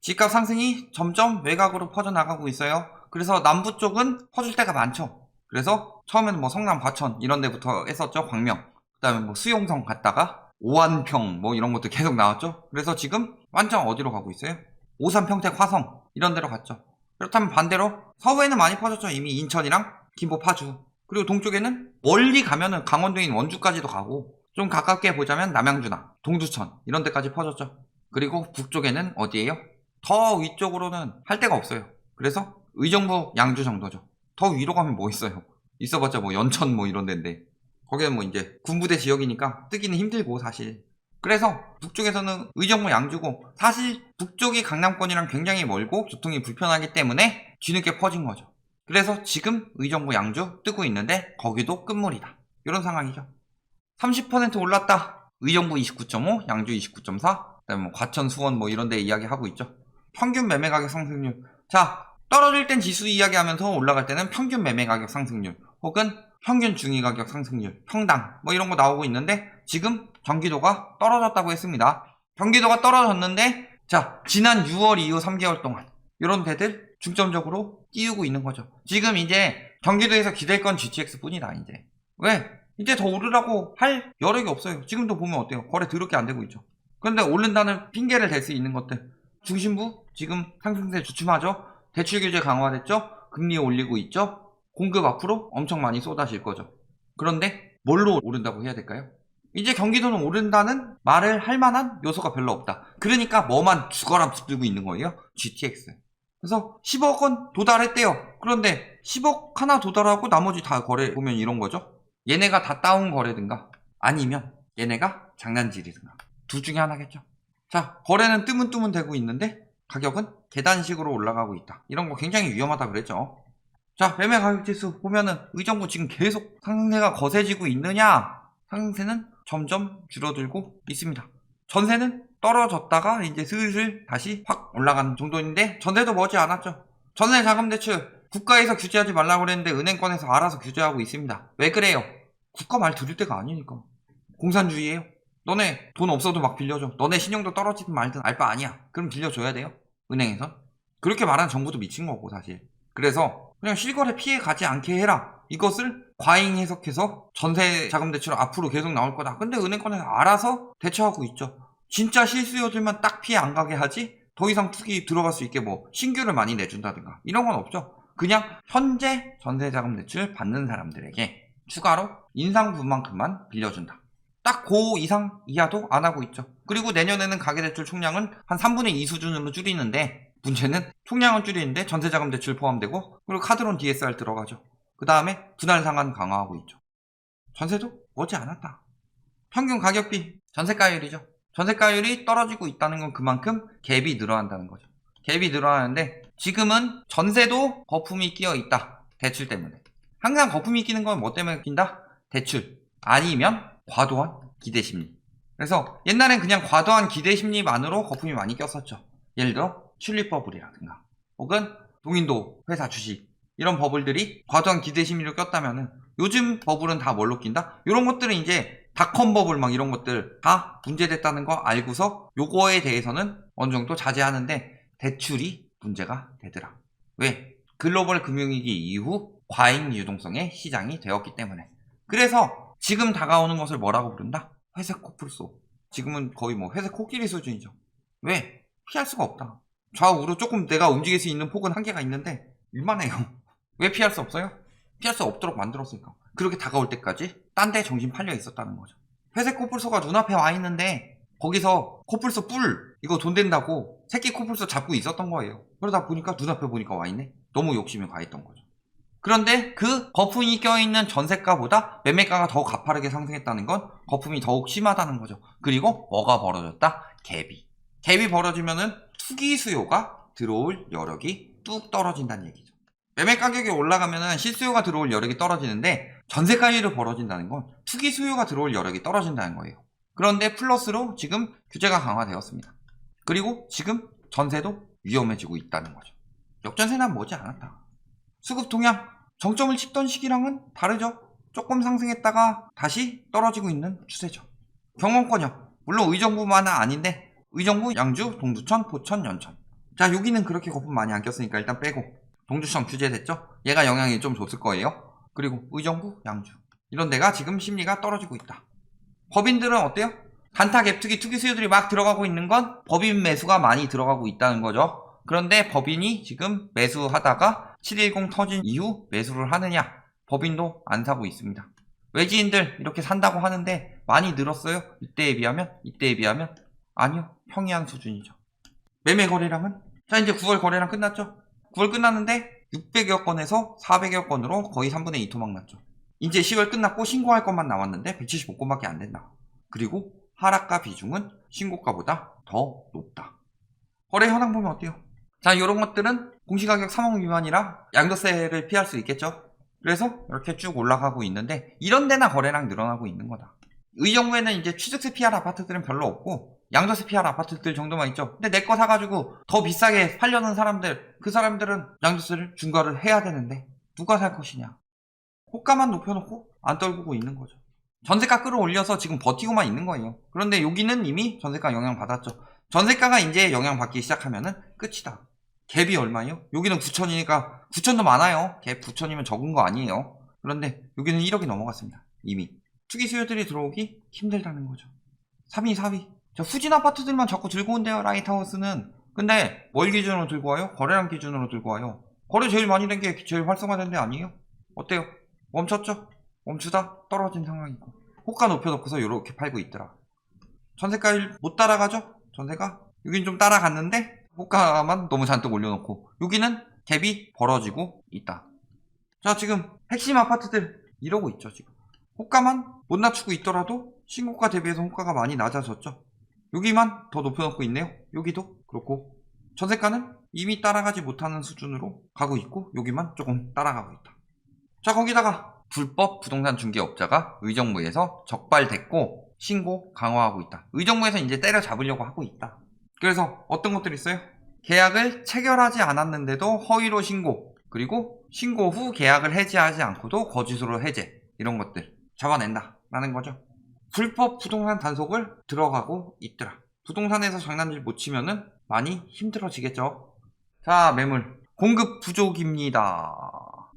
집값 상승이 점점 외곽으로 퍼져나가고 있어요. 그래서 남부 쪽은 퍼질 때가 많죠. 그래서 처음에는 뭐 성남, 과천 이런 데부터 했었죠. 광명. 그 다음에 뭐 수용성 갔다가 오한평 뭐 이런 것도 계속 나왔죠. 그래서 지금 완전 어디로 가고 있어요? 오산, 평택, 화성 이런 데로 갔죠. 그렇다면 반대로 서부에는 많이 퍼졌죠. 이미 인천이랑 김포, 파주. 그리고 동쪽에는 멀리 가면은 강원도인 원주까지도 가고, 좀 가깝게 보자면 남양주나 동두천 이런 데까지 퍼졌죠. 그리고 북쪽에는 어디예요? 더 위쪽으로는 할 데가 없어요. 그래서 의정부, 양주 정도죠. 더 위로 가면 뭐 있어요? 있어봤자 뭐 연천 뭐 이런 데인데, 거기는 뭐 이제 군부대 지역이니까 뜨기는 힘들고 사실. 그래서 북쪽에서는 의정부, 양주고, 사실 북쪽이 강남권이랑 굉장히 멀고 교통이 불편하기 때문에 뒤늦게 퍼진 거죠. 그래서 지금 의정부, 양주 뜨고 있는데 거기도 끝물이다. 이런 상황이죠. 30% 올랐다. 의정부 29.5, 양주 29.4, 그다음에 뭐 과천, 수원 뭐 이런 데 이야기하고 있죠. 평균 매매 가격 상승률. 자, 떨어질 땐 지수 이야기하면서 올라갈 때는 평균 매매 가격 상승률 혹은 평균 중위 가격 상승률, 평당 뭐 이런 거 나오고 있는데, 지금 경기도가 떨어졌다고 했습니다. 경기도가 떨어졌는데, 자, 지난 6월 이후 3개월 동안 이런 데들 중점적으로 띄우고 있는 거죠. 지금 이제 경기도에서 기댈 건 GTX 뿐이다. 이제 왜? 이제 더 오르라고 할 여력이 없어요. 지금도 보면 어때요? 거래 더럽게 안 되고 있죠. 그런데 오른다는 핑계를 댈 수 있는 것들, 중심부 지금 상승세 주춤하죠. 대출 규제 강화됐죠. 금리 올리고 있죠. 공급 앞으로 엄청 많이 쏟아질 거죠. 그런데 뭘로 오른다고 해야 될까요? 이제 경기도는 오른다는 말을 할 만한 요소가 별로 없다. 그러니까 뭐만 죽어라 붙들고 있는 거예요. GTX. 그래서 10억 원 도달했대요. 그런데 10억 하나 도달하고 나머지 다 거래 보면 이런 거죠. 얘네가 다 다운 거래든가 아니면 얘네가 장난질이든가 둘 중에 하나겠죠. 자, 거래는 뜨문뜨문 되고 있는데 가격은 계단식으로 올라가고 있다. 이런 거 굉장히 위험하다 그랬죠. 자, 매매 가격 지수 보면은 의정부 지금 계속 상승세가 거세지고 있느냐? 상승세는 점점 줄어들고 있습니다. 전세는 떨어졌다가 이제 슬슬 다시 확 올라가는 정도인데, 전세도 머지 않았죠. 전세 자금 대출 국가에서 규제하지 말라고 그랬는데 은행권에서 알아서 규제하고 있습니다. 왜 그래요? 국가 말 들을 때가 아니니까. 공산주의예요. 너네 돈 없어도 막 빌려줘. 너네 신용도 떨어지든 말든 알 바 아니야. 그럼 빌려줘야 돼요. 은행에선. 그렇게 말하는 정부도 미친 거고 사실. 그래서 그냥 실거래 피해 가지 않게 해라. 이것을 과잉 해석해서 전세 자금 대출 앞으로 계속 나올 거다. 근데 은행권에서 알아서 대처하고 있죠. 진짜 실수요들만 딱 피해 안 가게 하지, 더 이상 투기 들어갈 수 있게 뭐 신규를 많이 내준다든가 이런 건 없죠. 그냥 현재 전세 자금 대출 받는 사람들에게 추가로 인상 부분만큼만 빌려준다. 딱 그 이상 이하도 안 하고 있죠. 그리고 내년에는 가계대출 총량은 한 3분의 2 수준으로 줄이는데, 문제는 총량은 줄이는데 전세자금 대출 포함되고, 그리고 카드론 DSR 들어가죠. 그 다음에 분할 상환 강화하고 있죠. 전세도 머지 않았다. 평균 가격비, 전세가율이죠. 전세가율이 떨어지고 있다는 건 그만큼 갭이 늘어난다는 거죠. 갭이 늘어나는데 지금은 전세도 거품이 끼어 있다. 대출 때문에. 항상 거품이 끼는 건 뭐 때문에 낀다? 대출 아니면 과도한 기대심리. 그래서 옛날엔 그냥 과도한 기대심리만으로 거품이 많이 꼈었죠. 예를 들어 튤립버블이라든가 혹은 동인도 회사 주식, 이런 버블들이 과도한 기대심리로 꼈다면은, 요즘 버블은 다 뭘로 낀다? 이런 것들은 이제 닷컴 버블 막 이런 것들 다 문제됐다는 거 알고서 요거에 대해서는 어느 정도 자제하는데, 대출이 문제가 되더라. 왜? 글로벌 금융위기 이후 과잉 유동성의 시장이 되었기 때문에. 그래서 지금 다가오는 것을 뭐라고 부른다? 회색 코뿔소. 지금은 거의 뭐 회색 코끼리 수준이죠. 왜? 피할 수가 없다. 좌우로 조금 내가 움직일 수 있는 폭은 한계가 있는데 일만해요. 왜 피할 수 없어요? 피할 수 없도록 만들었으니까. 그렇게 다가올 때까지 딴 데 정신 팔려 있었다는 거죠. 회색 코뿔소가 눈앞에 와 있는데 거기서 코뿔소 뿔 이거 돈 된다고 새끼 코뿔소 잡고 있었던 거예요. 그러다 보니까 눈앞에 보니까 와 있네. 너무 욕심이 과했던 거죠. 그런데 그 거품이 껴있는 전세가보다 매매가가 더 가파르게 상승했다는 건 거품이 더욱 심하다는 거죠. 그리고 뭐가 벌어졌다? 갭이. 갭이 벌어지면은 투기 수요가 들어올 여력이 뚝 떨어진다는 얘기죠. 매매 가격이 올라가면은 실수요가 들어올 여력이 떨어지는데, 전세가율이 벌어진다는 건 투기 수요가 들어올 여력이 떨어진다는 거예요. 그런데 플러스로 지금 규제가 강화되었습니다. 그리고 지금 전세도 위험해지고 있다는 거죠. 역전세는 머지 않았다. 수급 동향, 정점을 찍던 시기랑은 다르죠. 조금 상승했다가 다시 떨어지고 있는 추세죠. 경험권역, 물론 의정부만은 아닌데 의정부, 양주, 동두천, 포천, 연천 자, 여기는 그렇게 거품 많이 안 꼈으니까 일단 빼고. 동주청 규제됐죠? 얘가 영향이 좀 줬을 거예요. 그리고 의정부, 양주 이런 데가 지금 심리가 떨어지고 있다. 법인들은 어때요? 단타 갭투기 투기 수요들이 막 들어가고 있는 건 법인 매수가 많이 들어가고 있다는 거죠. 그런데 법인이 지금 매수하다가 710 터진 이후 매수를 하느냐? 법인도 안 사고 있습니다. 외지인들 이렇게 산다고 하는데 많이 늘었어요? 이때에 비하면? 아니요, 평이한 수준이죠. 매매 거래량은? 자, 이제 9월 거래량 끝났죠? 9월 끝났는데 600여 건에서 400여 건으로 거의 3분의 2 토막 났죠. 이제 10월 끝났고 신고할 것만 남았는데 175건밖에 안 된다. 그리고 하락가 비중은 신고가보다 더 높다. 거래 현황 보면 어때요? 자, 이런 것들은 공시가격 3억 미만이라 양도세를 피할 수 있겠죠. 그래서 이렇게 쭉 올라가고 있는데 이런 데나 거래량 늘어나고 있는 거다. 의정부에는 이제 취득세 피할 아파트들은 별로 없고 양도세 피할 아파트들 정도만 있죠. 근데 내 거 사가지고 더 비싸게 팔려는 사람들, 그 사람들은 양도세를 중과를 해야 되는데 누가 살 것이냐. 호가만 높여놓고 안 떨구고 있는 거죠. 전세가 끌어올려서 지금 버티고만 있는 거예요. 그런데 여기는 이미 전세가 영향받았죠. 전세가가 이제 영향받기 시작하면은 끝이다. 갭이 얼마예요? 여기는 9천이니까 9천도 많아요. 갭 9천이면 적은 거 아니에요. 그런데 여기는 1억이 넘어갔습니다. 이미 투기 수요들이 들어오기 힘들다는 거죠. 3위 4위 자, 후진 아파트들만 자꾸 들고 온대요. 라이트하우스는. 근데 뭘 기준으로 들고 와요? 거래량 기준으로 들고 와요. 거래 제일 많이 된 게 제일 활성화된 데 아니에요? 어때요? 멈췄죠? 멈추다 떨어진 상황이고 호가 높여놓고서 이렇게 팔고 있더라. 전세가 못 따라가죠? 전세가? 여긴 좀 따라갔는데 호가만 너무 잔뜩 올려놓고 여기는 갭이 벌어지고 있다. 자, 지금 핵심 아파트들 이러고 있죠. 지금 호가만 못 낮추고 있더라도 신고가 대비해서 호가가 많이 낮아졌죠. 여기만 더 높여놓고 있네요. 여기도 그렇고 전세가는 이미 따라가지 못하는 수준으로 가고 있고 여기만 조금 따라가고 있다. 자, 거기다가 불법 부동산 중개업자가 의정부에서 적발됐고 신고 강화하고 있다. 의정부에서 이제 때려잡으려고 하고 있다. 그래서 어떤 것들이 있어요? 계약을 체결하지 않았는데도 허위로 신고, 그리고 신고 후 계약을 해지하지 않고도 거짓으로 해제, 이런 것들 잡아낸다 라는 거죠. 불법 부동산 단속을 들어가고 있더라. 부동산에서 장난질 못 치면은 많이 힘들어지겠죠. 자, 매물 공급 부족입니다.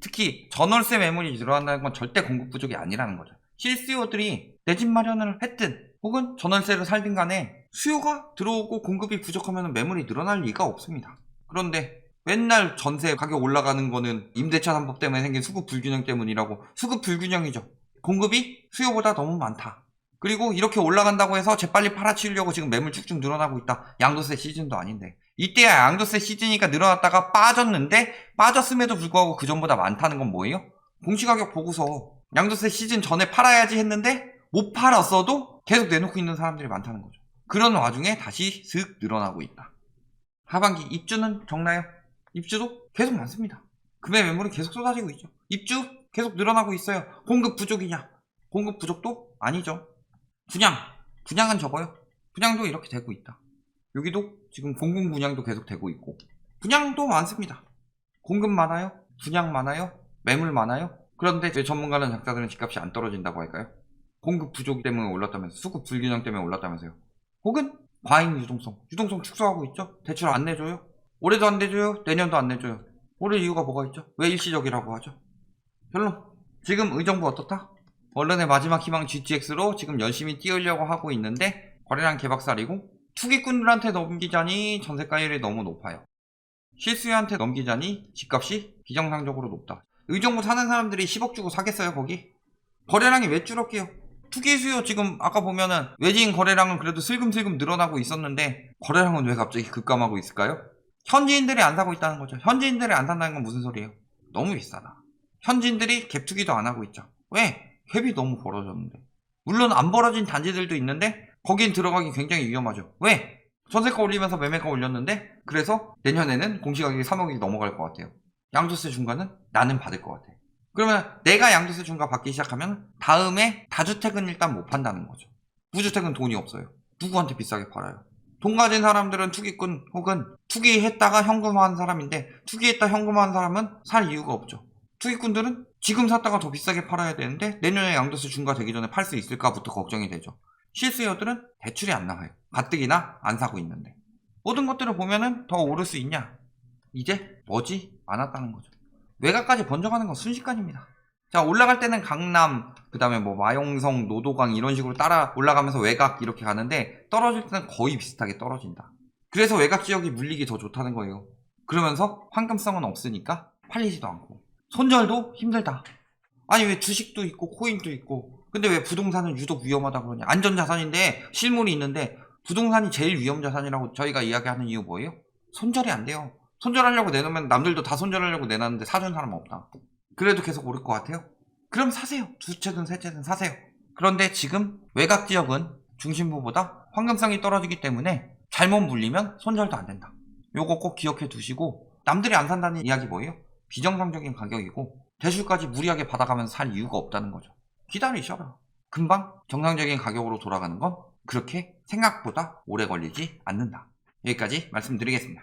특히 전월세 매물이 늘어난다는 건 절대 공급 부족이 아니라는 거죠. 실수요들이 내 집 마련을 했든 혹은 전월세를 살든 간에 수요가 들어오고 공급이 부족하면 매물이 늘어날 리가 없습니다. 그런데 맨날 전세 가격 올라가는 거는 임대차 3법 때문에 생긴 수급 불균형 때문이라고. 수급 불균형이죠. 공급이 수요보다 너무 많다. 그리고 이렇게 올라간다고 해서 재빨리 팔아치우려고 지금 매물 쭉쭉 늘어나고 있다. 양도세 시즌도 아닌데. 이때야 양도세 시즌이니까 늘어났다가 빠졌는데 빠졌음에도 불구하고 그 전보다 많다는 건 뭐예요? 공시가격 보고서 양도세 시즌 전에 팔아야지 했는데 못 팔았어도 계속 내놓고 있는 사람들이 많다는 거죠. 그런 와중에 다시 슥 늘어나고 있다. 하반기 입주는 적나요? 입주도 계속 많습니다. 금매 매물이 계속 쏟아지고 있죠. 입주 계속 늘어나고 있어요. 공급 부족이냐? 공급 부족도 아니죠. 분양은 적어요. 분양도 이렇게 되고 있다. 여기도 지금 공공 분양도 계속 되고 있고 분양도 많습니다. 공급 많아요? 분양 많아요? 매물 많아요? 그런데 왜 전문가는 작가들은 집값이 안 떨어진다고 할까요? 공급 부족 때문에 올랐다면서, 수급 불균형 때문에 올랐다면서요. 혹은 과잉 유동성 축소하고 있죠. 대출 안 내줘요. 올해도 안 내줘요. 내년도 안 내줘요. 올해 이유가 뭐가 있죠? 왜 일시적이라고 하죠? 결론, 지금 의정부 어떻다? 언론의 마지막 희망 GTX로 지금 열심히 띄우려고 하고 있는데 거래량 개박살이고 투기꾼들한테 넘기자니 전세가율이 너무 높아요. 실수요한테 넘기자니 집값이 비정상적으로 높다. 의정부 사는 사람들이 10억 주고 사겠어요 거기? 거래량이 왜 줄었게요? 투기 수요 지금 아까 보면은 외지인 거래량은 그래도 슬금슬금 늘어나고 있었는데 거래량은 왜 갑자기 급감하고 있을까요? 현지인들이 안 사고 있다는 거죠. 현지인들이 안 산다는 건 무슨 소리예요? 너무 비싸다. 현지인들이 갭 투기도 안 하고 있죠. 왜? 갭이 너무 벌어졌는데. 물론 안 벌어진 단지들도 있는데 거긴 들어가기 굉장히 위험하죠. 왜? 전세가 올리면서 매매가 올렸는데 그래서 내년에는 공시가격이 3억이 넘어갈 것 같아요. 양도세 중과는 나는 받을 것 같아. 그러면 내가 양도세 중과 받기 시작하면 다음에 다주택은 일단 못 판다는 거죠. 무주택은 돈이 없어요. 누구한테 비싸게 팔아요? 돈 가진 사람들은 투기꾼 혹은 투기했다가 현금화한 사람인데 투기했다 현금화한 사람은 살 이유가 없죠. 투기꾼들은 지금 샀다가 더 비싸게 팔아야 되는데 내년에 양도세 중과되기 전에 팔 수 있을까부터 걱정이 되죠. 실수요들은 대출이 안 나와요. 가뜩이나 안 사고 있는데. 모든 것들을 보면은 더 오를 수 있냐? 이제 머지 않았다는 거죠. 외곽까지 번져가는 건 순식간입니다. 자, 올라갈 때는 강남, 그 다음에 뭐 마용성, 노도강 이런 식으로 따라 올라가면서 외곽 이렇게 가는데 떨어질 때는 거의 비슷하게 떨어진다. 그래서 외곽 지역이 물리기 더 좋다는 거예요. 그러면서 황금성은 없으니까 팔리지도 않고 손절도 힘들다. 아니 왜 주식도 있고 코인도 있고 근데 왜 부동산은 유독 위험하다 그러냐. 안전자산인데 실물이 있는데 부동산이 제일 위험자산이라고 저희가 이야기하는 이유 뭐예요? 손절이 안 돼요. 손절하려고 내놓으면 남들도 다 손절하려고 내놨는데 사준 사람은 없다. 그래도 계속 오를 것 같아요? 그럼 사세요. 두 채든 세 채든 사세요. 그런데 지금 외곽 지역은 중심부보다 황금성이 떨어지기 때문에 잘못 물리면 손절도 안 된다. 요거 꼭 기억해 두시고 남들이 안 산다는 이야기 뭐예요? 비정상적인 가격이고 대출까지 무리하게 받아가면서 살 이유가 없다는 거죠. 기다리셔라. 금방 정상적인 가격으로 돌아가는 건 그렇게 생각보다 오래 걸리지 않는다. 여기까지 말씀드리겠습니다.